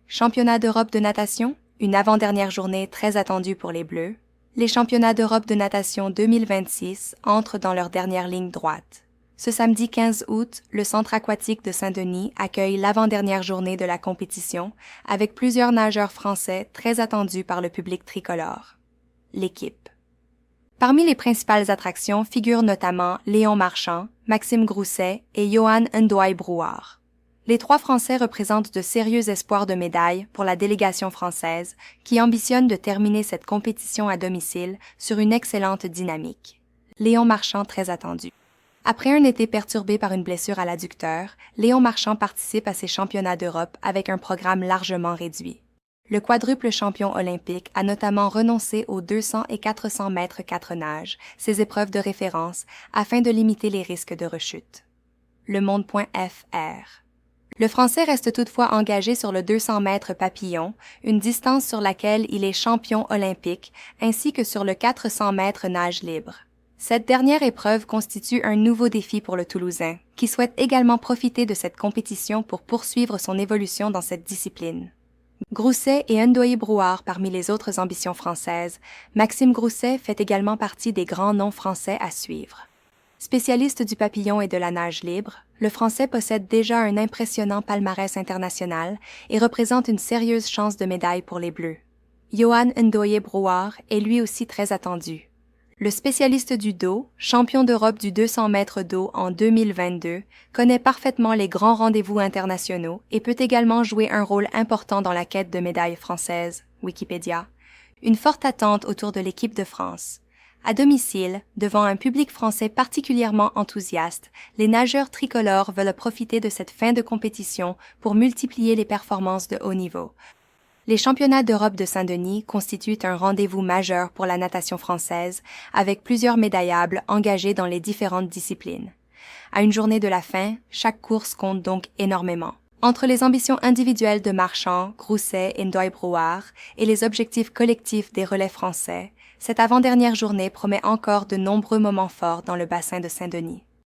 Championnat d'Europe de natation, une avant-dernière journée très attendue pour les Bleus. Les championnats d'Europe de natation 2026 entrent dans leur dernière ligne droite. Ce samedi 15 août, le Centre aquatique de Saint-Denis accueille l'avant-dernière journée de la compétition avec plusieurs nageurs français très attendus par le public tricolore. L'équipe. Parmi les principales attractions figurent notamment Léon Marchand, Maxime Grousset et Yohan Ndoye-Brouard. Les trois Français représentent de sérieux espoirs de médaille pour la délégation française qui ambitionne de terminer cette compétition à domicile sur une excellente dynamique. Léon Marchand très attendu. Après un été perturbé par une blessure à l'adducteur, Léon Marchand participe à ces championnats d'Europe avec un programme largement réduit. Le quadruple champion olympique a notamment renoncé aux 200 et 400 mètres 4 nages, ses épreuves de référence, afin de limiter les risques de rechute. Le monde.fr. Le Français reste toutefois engagé sur le 200 mètres papillon, une distance sur laquelle il est champion olympique, ainsi que sur le 400 mètres nage libre. Cette dernière épreuve constitue un nouveau défi pour le Toulousain, qui souhaite également profiter de cette compétition pour poursuivre son évolution dans cette discipline. Grousset et Ndoye-Brouard parmi les autres ambitions françaises, Maxime Grousset fait également partie des grands noms français à suivre. Spécialiste du papillon et de la nage libre, le Français possède déjà un impressionnant palmarès international et représente une sérieuse chance de médaille pour les Bleus. Yohan Ndoye-Brouard est lui aussi très attendu. Le spécialiste du dos, champion d'Europe du 200 mètres dos en 2022, connaît parfaitement les grands rendez-vous internationaux et peut également jouer un rôle important dans la quête de médailles françaises. Wikipédia. Une forte attente autour de l'équipe de France. À domicile, devant un public français particulièrement enthousiaste, les nageurs tricolores veulent profiter de cette fin de compétition pour multiplier les performances de haut niveau. Les championnats d'Europe de Saint-Denis constituent un rendez-vous majeur pour la natation française, avec plusieurs médaillables engagés dans les différentes disciplines. À une journée de la fin, chaque course compte donc énormément. Entre les ambitions individuelles de Marchand, Grousset et Ndoye-Brouard et les objectifs collectifs des relais français, cette avant-dernière journée promet encore de nombreux moments forts dans le bassin de Saint-Denis.